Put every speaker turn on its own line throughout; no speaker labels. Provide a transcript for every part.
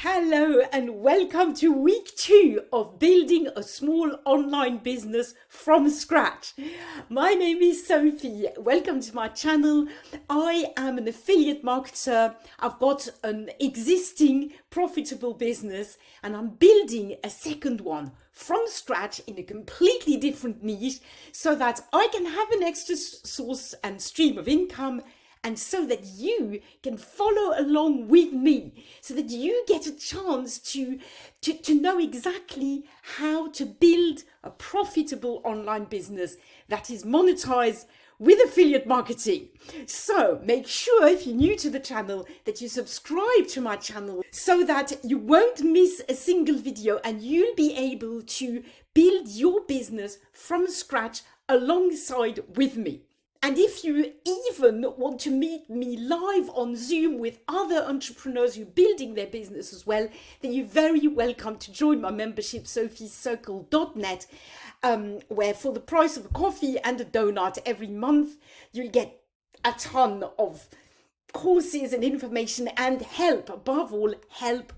Hello and welcome to week 2 of building a small online business from scratch. My name is Sophie. Welcome to my channel. I am an affiliate marketer. I've got an existing profitable business and I'm building a second one from scratch in a completely different niche so that I can have an extra source and stream of income, and so that you can follow along with me, so that you get a chance to know exactly how to build a profitable online business that is monetized with affiliate marketing. So make sure, if you're new to the channel, that you subscribe to my channel so that you won't miss a single video and you'll be able to build your business from scratch alongside with me. And if you even want to meet me live on Zoom with other entrepreneurs who are building their business as well, then you're very welcome to join my membership, sophiecircle.net, where for the price of a coffee and a donut every month, you'll get a ton of courses and information and help, above all, help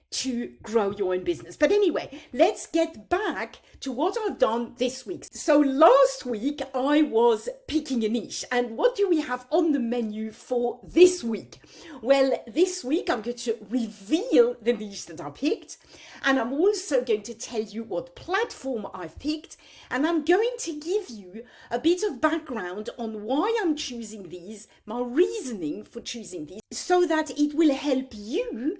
to grow your own business. But anyway, let's get back to what I've done this week. So last week I was picking a niche, and what do we have on the menu for this week? Well, this week I'm going to reveal the niche that I picked, and I'm also going to tell you what platform I've picked, and I'm going to give you a bit of background on why I'm choosing these, my reasoning for choosing these, so that it will help you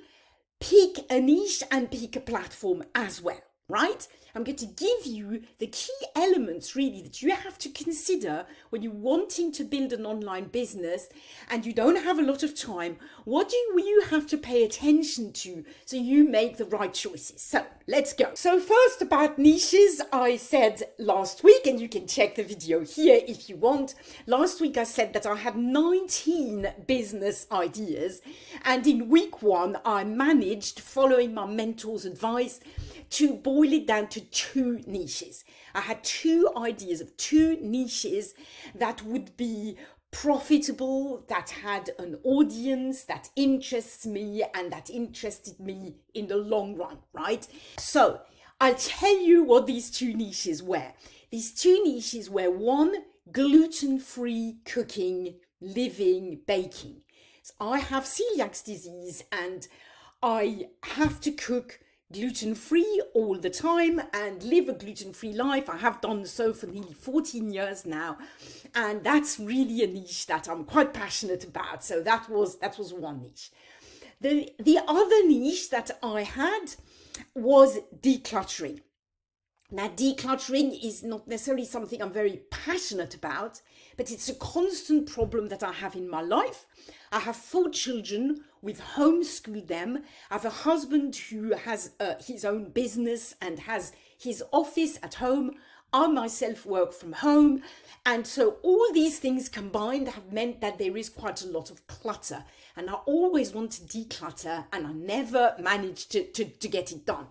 pick a niche and pick a platform as well, right? I'm going to give you the key elements really that you have to consider when you're wanting to build an online business and you don't have a lot of time. What do you have to pay attention to so you make the right choices? So let's go. So first, about niches, I said last week, and you can check the video here if you want. Last week I said that I had 19 business ideas, and in week 1 I managed, following my mentor's advice, to boil it down to 2 niches. I had 2 ideas of 2 niches that would be profitable, that had an audience that interests me and that interested me in the long run, right? So I'll tell you what these 2 niches were. These 2 niches were: 1, gluten-free cooking, living, baking. So I have celiac disease and I have to cook gluten-free all the time and live a gluten-free life. I have done so for nearly 14 years now, and that's really a niche that I'm quite passionate about. So that was one niche. The other niche that I had was decluttering. Now, decluttering is not necessarily something I'm very passionate about, but it's a constant problem that I have in my life. I have 4 children. We've homeschooled them. I have a husband who has his own business and has his office at home. I myself work from home. And so all these things combined have meant that there is quite a lot of clutter. And I always want to declutter, and I never manage to get it done.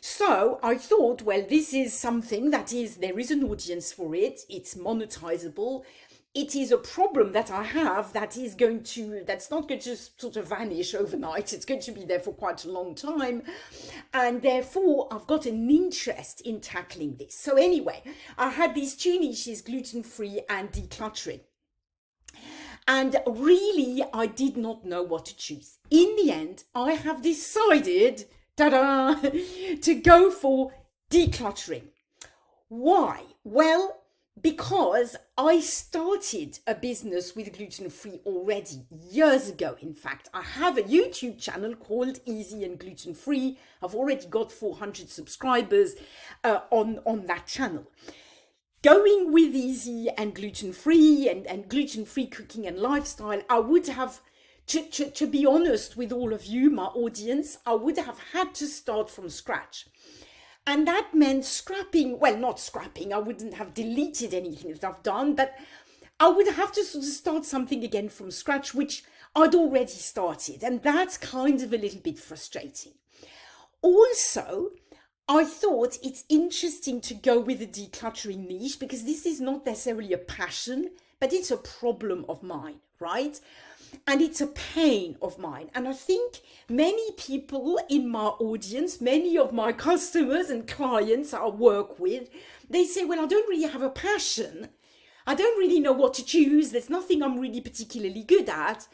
So I thought, well, this is something that there is an audience for it. It's monetizable. It is a problem that I have that's not going to sort of vanish overnight. It's going to be there for quite a long time. And therefore, I've got an interest in tackling this. So anyway, I had these 2 niches, gluten-free and decluttering. And really, I did not know what to choose. In the end, I have decided, ta-da, to go for decluttering. Why? Well, because I started a business with gluten-free already years ago. In fact, I have a YouTube channel called Easy and Gluten-Free. I've already got 400 subscribers on that channel. Going with easy and gluten-free and gluten-free cooking and lifestyle, I would have, to be honest with all of you, my audience, I would have had to start from scratch. And that meant scrapping, well, not scrapping, I wouldn't have deleted anything that I've done, but I would have to sort of start something again from scratch, which I'd already started. And that's kind of a little bit frustrating. Also, I thought it's interesting to go with the decluttering niche because this is not necessarily a passion, but it's a problem of mine, right? and it's a pain of mine. And I think many people in my audience, many of my customers and clients I work with, they say, well, I don't really have a passion. I don't really know what to choose. There's nothing I'm really particularly good at.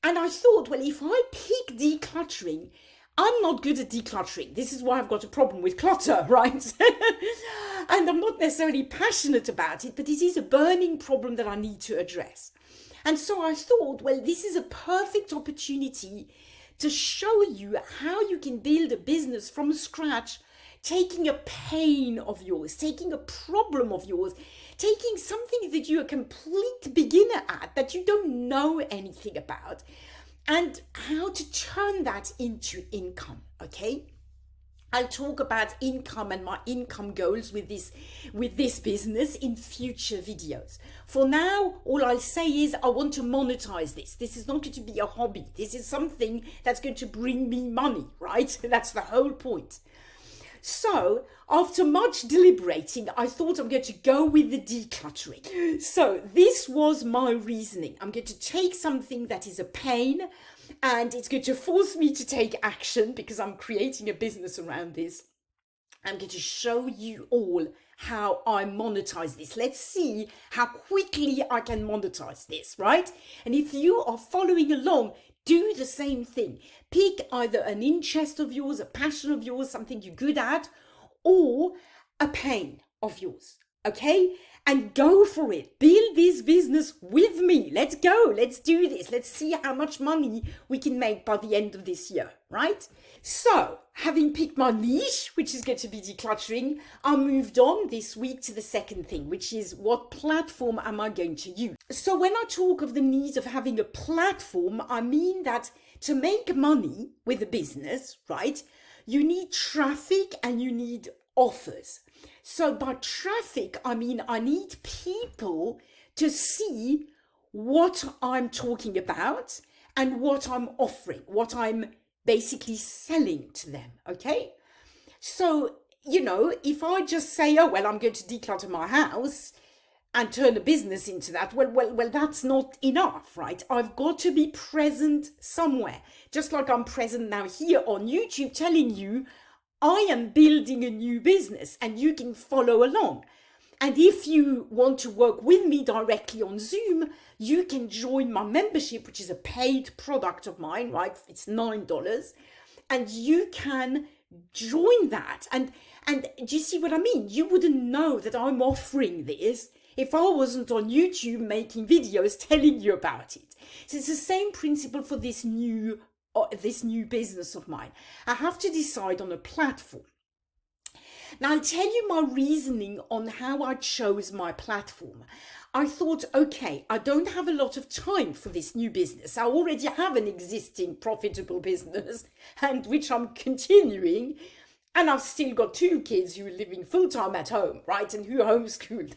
And I thought, well, if I pick decluttering, I'm not good at decluttering. This is why I've got a problem with clutter, right? And I'm not necessarily passionate about it, but it is a burning problem that I need to address. And so I thought, well, this is a perfect opportunity to show you how you can build a business from scratch, taking a pain of yours, taking a problem of yours, taking something that you're a complete beginner at, that you don't know anything about, and how to turn that into income, okay? I'll talk about income and my income goals with this business in future videos. For now, all I'll say is I want to monetize this. This is not going to be a hobby. This is something that's going to bring me money, right? That's the whole point. So after much deliberating, I thought I'm going to go with the decluttering. So this was my reasoning. I'm going to take something that is a pain, and it's going to force me to take action because I'm creating a business around this. I'm going to show you all how I monetize this. Let's see how quickly I can monetize this, right? And if you are following along, do the same thing. Pick either an interest of yours, a passion of yours, something you're good at, or a pain of yours, okay? And go for it. Build this business with me. Let's go. Let's do this. Let's see how much money we can make by the end of this year, right? So, having picked my niche, which is going to be decluttering, I moved on this week to the second thing, which is what platform am I going to use? So when I talk of the need of having a platform, I mean that to make money with a business, right, you need traffic and you need offers. So by traffic, I mean I need people to see what I'm talking about and what I'm offering, what I'm basically selling to them, okay? So, you know, if I just say, oh, well, I'm going to declutter my house and turn a business into that, well, that's not enough, right? I've got to be present somewhere. Just like I'm present now here on YouTube telling you I am building a new business and you can follow along. And if you want to work with me directly on Zoom, you can join my membership, which is a paid product of mine, right? It's $9. And you can join that. And do you see what I mean? You wouldn't know that I'm offering this if I wasn't on YouTube making videos telling you about it. So it's the same principle for this new business of mine. I have to decide on a platform. Now, I'll tell you my reasoning on how I chose my platform. I thought, okay, I don't have a lot of time for this new business. I already have an existing profitable business, and which I'm continuing. And I've still got 2 kids who are living full-time at home, right? And who are homeschooled.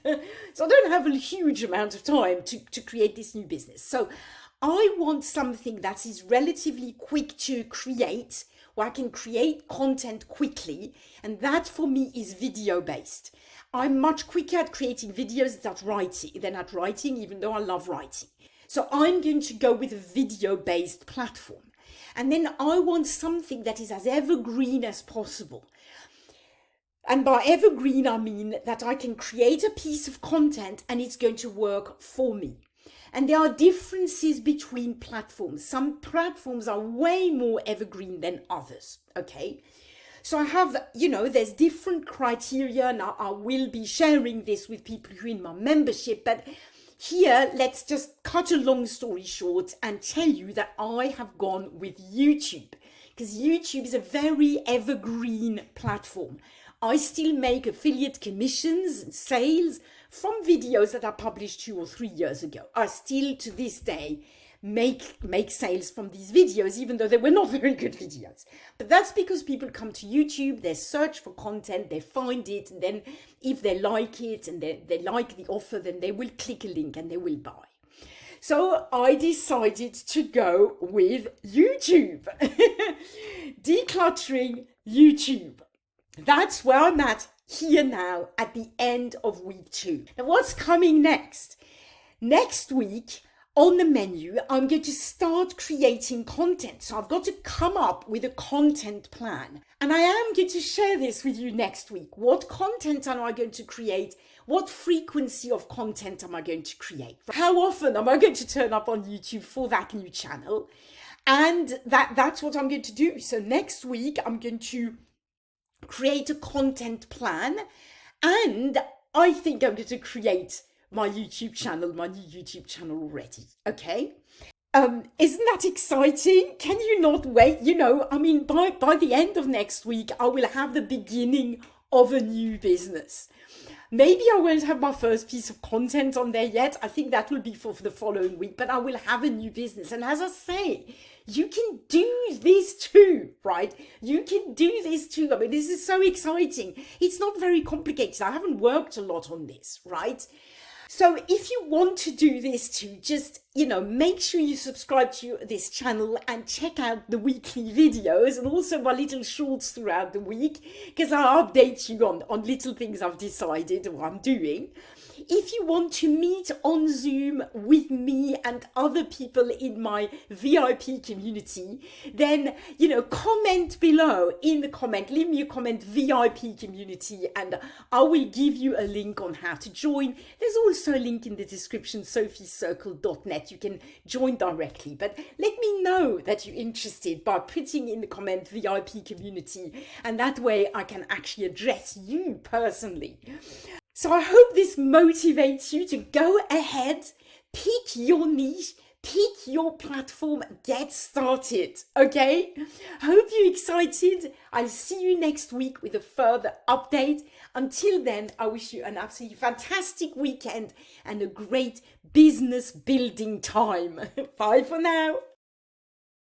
So I don't have a huge amount of time to create this new business. So I want something that is relatively quick to create, where I can create content quickly, and that for me is video based. I'm much quicker at creating videos than at writing, even though I love writing. So I'm going to go with a video based platform. And then I want something that is as evergreen as possible. And by evergreen, I mean that I can create a piece of content and it's going to work for me. And there are differences between platforms. Some platforms are way more evergreen than others, okay? So I have, there's different criteria, and I will be sharing this with people who are in my membership. But here, let's just cut a long story short and tell you that I have gone with YouTube, because YouTube is a very evergreen platform. I still make affiliate commissions and sales from videos that I published 2 or 3 years ago. I still, to this day, make sales from these videos, even though they were not very good videos. But that's because people come to YouTube, they search for content, they find it, and then if they like it and they like the offer, then they will click a link and they will buy. So I decided to go with YouTube. Decluttering YouTube. That's where I'm at here now at the end of week 2. Now what's coming next? Next week, on the menu, I'm going to start creating content. So I've got to come up with a content plan. And I am going to share this with you next week. What content am I going to create? What frequency of content am I going to create? How often am I going to turn up on YouTube for that new channel? And that's what I'm going to do. So next week, I'm going to create a content plan. And I think I'm going to create my YouTube channel, my new YouTube channel already. Okay. Isn't that exciting? Can you not wait? You know, I mean, by the end of next week, I will have the beginning of a new business. Maybe I won't have my first piece of content on there yet. I think that will be for the following week, but I will have a new business. And as I say, you can do this too, right? You can do this too. I mean, this is so exciting. It's not very complicated. I haven't worked a lot on this, right? So if you want to do this too, just, make sure you subscribe to this channel and check out the weekly videos and also my little shorts throughout the week, because I'll update you on little things I've decided or I'm doing. If you want to meet on Zoom with me and other people in my VIP community, then, comment below in the comment, leave me a comment, VIP community, and I will give you a link on how to join. There's also a link in the description, sophiecircle.net. You can join directly, but let me know that you're interested by putting in the comment VIP community, and that way I can actually address you personally. So I hope this motivates you to go ahead, pick your niche, pick your platform, get started, okay? Hope you're excited. I'll see you next week with a further update. Until then, I wish you an absolutely fantastic weekend and a great business building time. Bye for now.